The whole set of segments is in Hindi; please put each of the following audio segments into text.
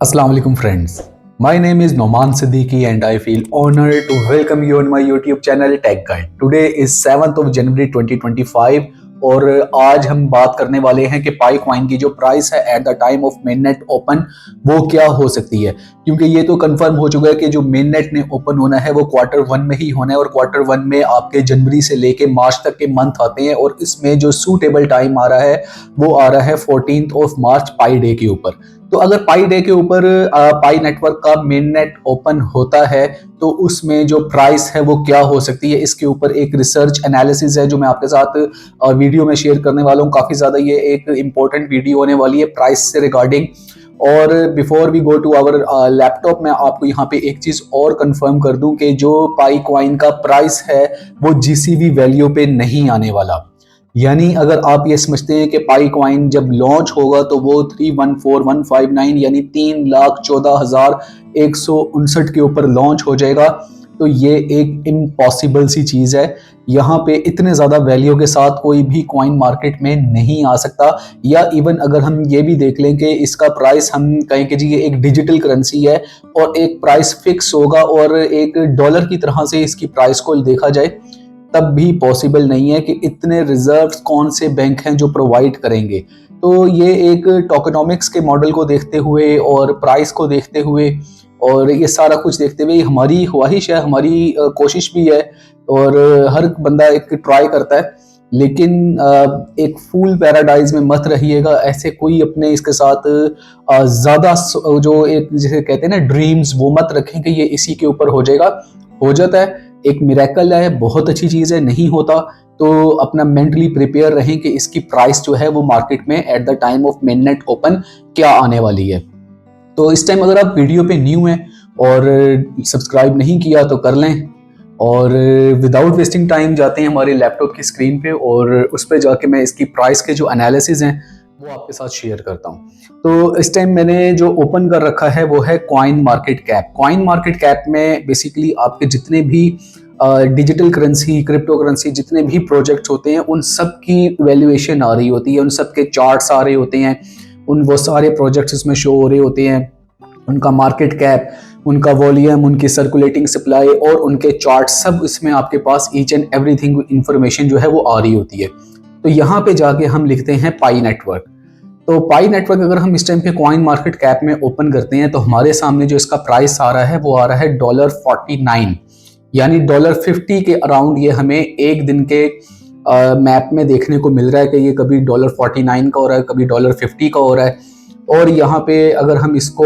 Assalamu alaikum friends. My name is Noman Siddiqui and I feel honored to welcome you on my YouTube channel Tech Guide. Today is 7th of January 2025 और आज हम बात करने वाले हैं कि पाई कॉइन की जो प्राइस है at the time of mainnet open वो क्या हो सकती है, क्योंकि ये तो कंफर्म हो चुका है कि जो मेननेट ने ओपन होना है वो Q1 में ही होना है और Q1 में आपके जनवरी से लेके मार्च तक के मंथ आते हैं और इसमें जो सूटेबल टाइम आ रहा है वो आ रहा है 14th of March pi day के ऊपर। तो अगर पाई डे के ऊपर पाई नेटवर्क का मेन नेट ओपन होता है तो उसमें जो प्राइस है वो क्या हो सकती है, इसके ऊपर एक रिसर्च एनालिसिस है जो मैं आपके साथ वीडियो में शेयर करने वाला हूँ। काफ़ी ज़्यादा ये एक इम्पोर्टेंट वीडियो होने वाली है प्राइस से रिगार्डिंग। और before we go to our laptop मैं आपको यहाँ पे एक चीज़ और कंफर्म कर दूं कि जो पाई कॉइन का प्राइस है वो जीसीवी वैल्यू पे नहीं आने वाला। यानी अगर आप ये समझते हैं कि पाई कॉइन जब लॉन्च होगा तो वो 314,159 यानी 3,14,159 के ऊपर लॉन्च हो जाएगा, तो ये एक इम्पॉसिबल सी चीज़ है। यहाँ पे इतने ज़्यादा वैल्यू के साथ कोई भी कॉइन मार्केट में नहीं आ सकता। या इवन अगर हम ये भी देख लें कि इसका प्राइस हम कहें कि जी ये एक डिजिटल करेंसी है और एक प्राइस फिक्स होगा और एक डॉलर की तरह से इसकी प्राइस को देखा जाए, तब भी पॉसिबल नहीं है कि इतने रिजर्व्स कौन से बैंक हैं जो प्रोवाइड करेंगे। तो ये एक टोकेनोमिक्स के मॉडल को देखते हुए और प्राइस को देखते हुए और ये सारा कुछ देखते हुए हमारी ख्वाहिश है, हमारी कोशिश भी है और हर बंदा एक ट्राई करता है, लेकिन एक फूल पैराडाइज में मत रहिएगा। ऐसे कोई अपने इसके साथ ज़्यादा जो एक जिसे कहते हैं ना ड्रीम्स, वो मत रखें कि ये इसी के ऊपर हो जाएगा। हो जाता है, एक मिरेकल है, बहुत अच्छी चीज़ है। नहीं होता तो अपना मेंटली प्रिपेयर रहें कि इसकी प्राइस जो है वो मार्केट में at the time of mainnet open क्या आने वाली है। तो इस टाइम अगर आप वीडियो पे न्यू हैं और सब्सक्राइब नहीं किया तो कर लें और विदाउट वेस्टिंग टाइम जाते हैं हमारे लैपटॉप की स्क्रीन पे और उस पर जाके मैं इसकी प्राइस के जो एनालिसिस हैं वो आपके साथ शेयर करता हूँ। तो इस टाइम मैंने जो ओपन कर रखा है वो है coin market cap. Coin market cap में बेसिकली आपके जितने भी डिजिटल करेंसी, क्रिप्टो करेंसी, जितने भी प्रोजेक्ट्स होते हैं उन सब की वैल्यूएशन आ रही होती है, उन सब के चार्ट्स आ रहे होते हैं, उन वो सारे प्रोजेक्ट्स इसमें शो हो रहे होते हैं, उनका मार्केट कैप, उनका वॉल्यूम, उनकी सर्कुलेटिंग सप्लाई और उनके चार्ट, सब इसमें आपके पास ईच एंड एवरीथिंग इंफॉर्मेशन जो है वो आ रही होती है। तो यहाँ पे जाके हम लिखते हैं पाई नेटवर्क। तो पाई नेटवर्क अगर हम इस टाइम पे कॉइन मार्केट कैप में ओपन करते हैं तो हमारे सामने जो इसका प्राइस आ रहा है वो आ रहा है $49, यानी $50 के अराउंड ये हमें एक दिन के मैप में देखने को मिल रहा है कि ये कभी $49 का हो रहा है, कभी $50 का हो रहा है। और यहाँ पे अगर हम इसको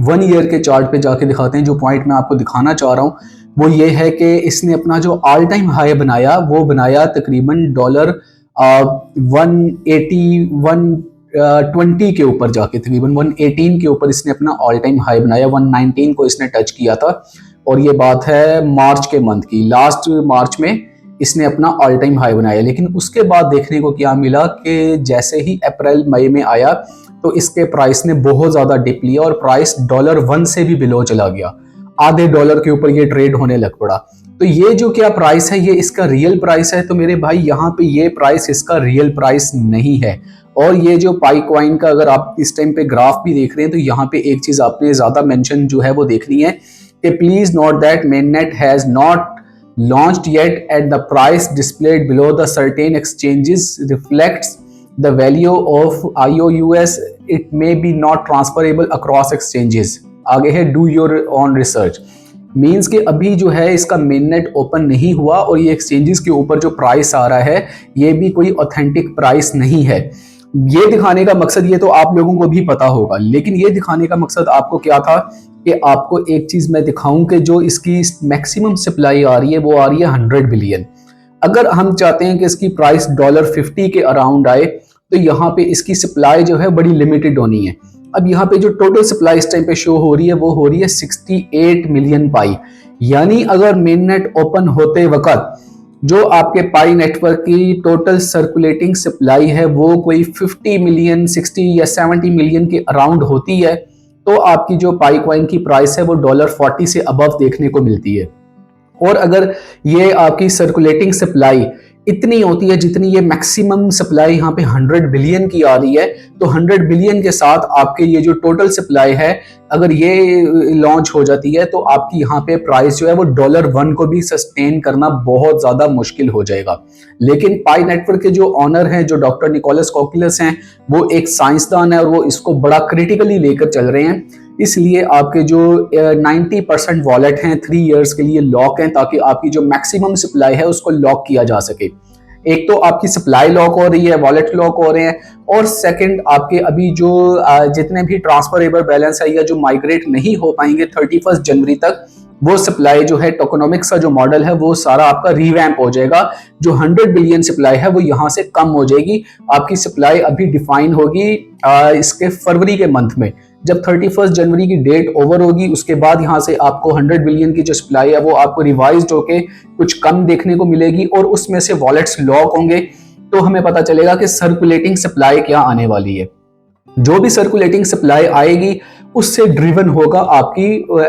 1 ईयर के चार्ट पे जाके दिखाते हैं, जो पॉइंट मैं आपको दिखाना चाह रहा हूँ वो ये है कि इसने अपना जो ऑल टाइम हाई बनाया वो बनाया तकरीबन $120 के ऊपर जाके, तकरीबन 118 के ऊपर इसने अपना ऑल टाइम हाई बनाया। 119 को इसने टच किया था और ये बात है मार्च के मंथ की, लास्ट मार्च में इसने अपना ऑल टाइम हाई बनाया। लेकिन उसके बाद देखने को क्या मिला कि जैसे ही अप्रैल मई में आया तो इसके प्राइस ने बहुत ज़्यादा डिप लिया और प्राइस $1 से भी बिलो चला गया, आधे डॉलर के ऊपर ये ट्रेड होने लग पड़ा। तो ये जो क्या प्राइस है ये इसका रियल प्राइस है? तो मेरे भाई यहाँ पे ये प्राइस इसका रियल प्राइस नहीं है। और ये जो पाई कॉइन का अगर आप इस टाइम पे ग्राफ भी देख रहे हैं तो यहाँ पे एक चीज़ आपने ज़्यादा मेंशन जो है वो देखनी है कि please note that mainnet has not launched yet at the price displayed below the certain exchanges reflects the value of IOUs. It may be not transferable across exchanges. आगे है do your own research. Means कि अभी जो है इसका मेननेट ओपन नहीं हुआ और ये एक्सचेंजेस के ऊपर जो प्राइस आ रहा है ये भी कोई ऑथेंटिक प्राइस नहीं है। ये दिखाने का मकसद, ये तो आप लोगों को भी पता होगा, लेकिन ये दिखाने का मकसद आपको क्या था कि आपको एक चीज मैं दिखाऊं कि जो इसकी मैक्सिमम सप्लाई आ रही है वो आ रही है 100 बिलियन। अगर हम चाहते हैं कि इसकी प्राइस $50 के अराउंड आए तो यहाँ पे इसकी सप्लाई जो है बड़ी लिमिटेड होनी है। अब यहाँ पे जो टोटल सप्लाई इस टाइम पे शो हो रही है वो हो रही है 68 मिलियन पाई। यानी अगर मेननेट ओपन होते वक्त जो आपके पाई नेटवर्क की टोटल सर्कुलेटिंग सप्लाई है वो कोई 50 मिलियन, 60 या 70 मिलियन के अराउंड होती है तो आपकी जो पाई कॉइन की प्राइस है वो $40 से अबव देखने को मिलती है। और अगर ये आपकी सर्कुलेटिंग सप्लाई इतनी होती है जितनी ये मैक्सिमम सप्लाई यहाँ पे 100 बिलियन की आ रही है। तो 100 बिलियन के साथ आपके ये जो टोटल सप्लाई है, अगर ये लॉन्च हो जाती है तो आपकी यहाँ पे प्राइस जो है वो $1 को भी सस्टेन करना बहुत ज्यादा मुश्किल हो जाएगा। लेकिन पाई नेटवर्क के जो ऑनर हैं, जो डॉक्टर निकोलस कोकिलस हैं, वो एक साइंसदान है और वो इसको बड़ा क्रिटिकली लेकर चल रहे हैं। इसलिए आपके जो 90% वॉलेट हैं 3 इयर्स के लिए लॉक हैं, ताकि आपकी जो मैक्सिमम सप्लाई है उसको लॉक किया जा सके। एक तो आपकी सप्लाई लॉक हो रही है, वॉलेट लॉक हो रहे हैं, और सेकंड आपके अभी जो जितने भी ट्रांसफरेबल बैलेंस है या जो माइग्रेट नहीं हो पाएंगे 31 जनवरी तक, वो सप्लाई जो है टोकेनोमिक्स का जो मॉडल है वो सारा आपका रिवैम्प हो जाएगा। जो 100 बिलियन सप्लाई है वो यहाँ से कम हो जाएगी। आपकी सप्लाई अभी डिफाइन होगी इसके फरवरी के मंथ में। जब 31 जनवरी की डेट ओवर होगी उसके बाद यहाँ से आपको 100 बिलियन की जो सप्लाई है वो आपको रिवाइज्ड होके कुछ कम देखने को मिलेगी, और उसमें से वॉलेट्स लॉक होंगे। तो हमें पता चलेगा कि सर्कुलेटिंग सप्लाई क्या आने वाली है। जो भी सर्कुलेटिंग सप्लाई आएगी उससे ड्रिवन होगा आपकी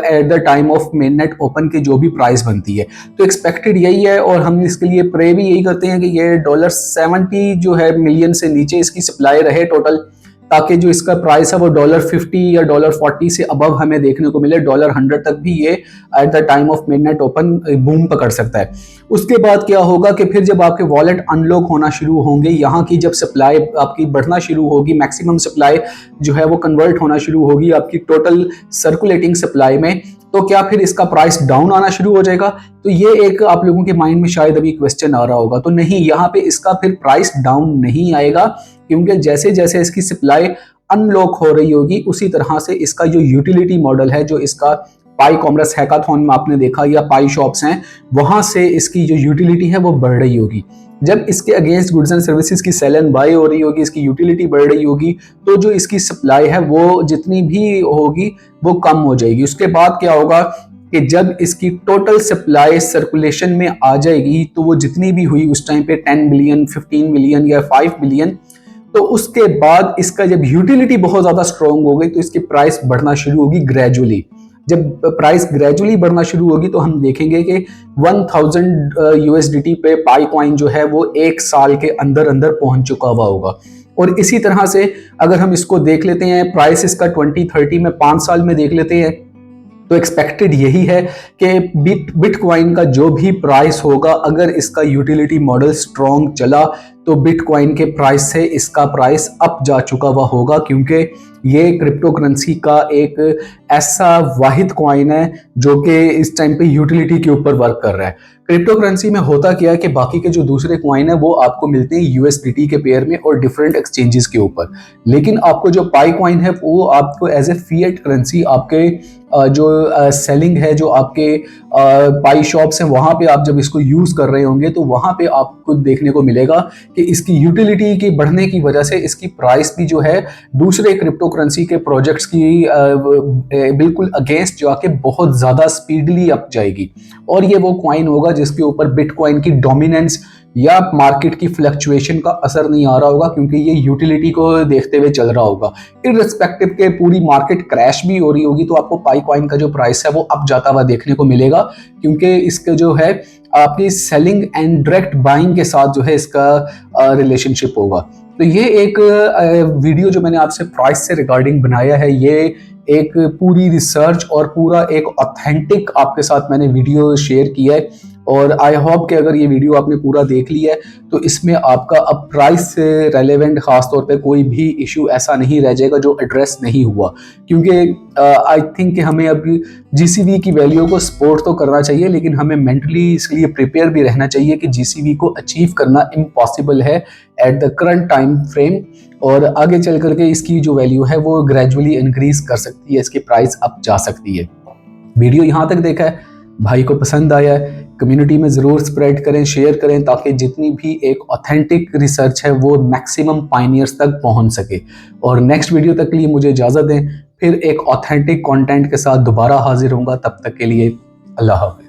at the time of mainnet open की जो भी प्राइस बनती है। तो एक्सपेक्टेड यही है, और हम इसके लिए प्रे भी यही करते हैं कि ये $70 जो है मिलियन से नीचे इसकी सप्लाई रहे टोटल, ताकि जो इसका प्राइस है वो $50 या $40 से अबव हमें देखने को मिले। $100 तक भी ये at the time of midnight open boom पकड़ सकता है। उसके बाद क्या होगा कि फिर जब आपके वॉलेट अनलॉक होना शुरू होंगे, यहाँ की जब सप्लाई आपकी बढ़ना शुरू होगी, मैक्सिमम सप्लाई जो है वो कन्वर्ट होना शुरू होगी आपकी टोटल सर्कुलेटिंग सप्लाई में, तो क्या फिर इसका प्राइस डाउन आना शुरू हो जाएगा? तो ये एक आप लोगों के माइंड में शायद अभी क्वेश्चन आ रहा होगा। तो नहीं, यहाँ पे इसका फिर प्राइस डाउन नहीं आएगा, क्योंकि जैसे जैसे इसकी सप्लाई अनलॉक हो रही होगी उसी तरह से इसका जो यूटिलिटी मॉडल है, जो इसका पाई कॉमर्स हैकाथॉन में आपने देखा या पाई शॉप्स हैं, वहां से इसकी जो यूटिलिटी है वो बढ़ रही होगी। जब इसके अगेंस्ट गुड्स एंड सर्विसेज की सेल एंड बाय हो रही होगी, इसकी यूटिलिटी बढ़ रही होगी, तो जो इसकी सप्लाई है वो जितनी भी होगी वो कम हो जाएगी। उसके बाद क्या होगा कि जब इसकी टोटल सप्लाई सर्कुलेशन में आ जाएगी, तो वो जितनी भी हुई उस टाइम पे 10 बिलियन, 15 बिलियन या 5 बिलियन, तो उसके बाद इसका जब यूटिलिटी बहुत ज्यादा स्ट्रॉन्ग हो गई तो इसकी प्राइस बढ़ना शुरू होगी ग्रेजुअली। जब प्राइस ग्रेजुअली बढ़ना शुरू होगी तो हम देखेंगे कि 1000 USDT पे पाई कॉइन जो है वो 1 साल के अंदर अंदर पहुंच चुका हुआ होगा। और इसी तरह से अगर हम इसको देख लेते हैं, प्राइस इसका 2030 में 5 साल में देख लेते हैं, तो एक्सपेक्टेड यही है कि बिटकॉइन का जो भी प्राइस होगा, अगर इसका यूटिलिटी मॉडल स्ट्रॉन्ग चला तो बिटकॉइन के प्राइस से इसका प्राइस अप जा चुका हुआ होगा, क्योंकि ये क्रिप्टो करेंसी का एक ऐसा वाहिद कॉइन है जो कि इस टाइम पे यूटिलिटी के ऊपर वर्क कर रहा है। क्रिप्टो करेंसी में होता क्या है कि बाकी के जो दूसरे कॉइन है वो आपको मिलते हैं USDT के पेयर में और डिफरेंट एक्सचेंजेस के ऊपर, लेकिन आपको जो पाई कॉइन है वो आपको एज ए फिएट करेंसी आपके जो सेलिंग है, जो आपके पाई शॉप्स हैं, वहां पे आप जब इसको यूज कर रहे होंगे तो वहां पे आपको देखने को मिलेगा कि इसकी यूटिलिटी की बढ़ने की वजह से इसकी प्राइस भी जो है दूसरे क्रिप्टो करेंसी के प्रोजेक्ट्स की बिल्कुल अगेंस्ट जाके बहुत ज्यादा स्पीडली अप जाएगी। और ये वो कॉइन होगा जिसके ऊपर बिटकॉइन की डोमिनेंस या मार्केट की फ्लक्चुएशन का असर नहीं आ रहा होगा, क्योंकि ये यूटिलिटी को देखते हुए चल रहा होगा। इररिस्पेक्टिव के पूरी मार्केट क्रैश भी हो रही होगी तो आपको पाई कॉइन का जो प्राइस है वो अप जाता हुआ देखने को मिलेगा, क्योंकि इसके जो है आपकी सेलिंग एंड डायरेक्ट बाइंग के साथ जो है इसका रिलेशनशिप होगा। तो ये एक वीडियो जो मैंने आपसे प्राइस से रिगार्डिंग बनाया है, ये एक पूरी रिसर्च और पूरा एक ऑथेंटिक आपके साथ मैंने वीडियो शेयर किया है। और आई होप कि अगर ये वीडियो आपने पूरा देख लिया है तो इसमें आपका अब प्राइस से रेलेवेंट खास तौर पे कोई भी इशू ऐसा नहीं रह जाएगा जो एड्रेस नहीं हुआ, क्योंकि आई थिंक कि हमें अब GCV की वैल्यू को सपोर्ट तो करना चाहिए, लेकिन हमें मेंटली इसके लिए प्रिपेयर भी रहना चाहिए कि GCV को अचीव करना इम्पॉसिबल है at the current time frame, और आगे चल करके इसकी जो वैल्यू है वो ग्रेजुअली इंक्रीज कर सकती है, इसकी प्राइस अप जा सकती है। वीडियो यहाँ तक देखा है, भाई को पसंद आया है, कम्युनिटी में ज़रूर स्प्रेड करें, शेयर करें, ताकि जितनी भी एक ऑथेंटिक रिसर्च है वो मैक्सिमम पायनियर्स तक पहुंच सके। और नेक्स्ट वीडियो तक के लिए मुझे इजाज़त दें, फिर एक ऑथेंटिक कंटेंट के साथ दोबारा हाजिर होऊंगा। तब तक के लिए अल्लाह हाफ़िज़।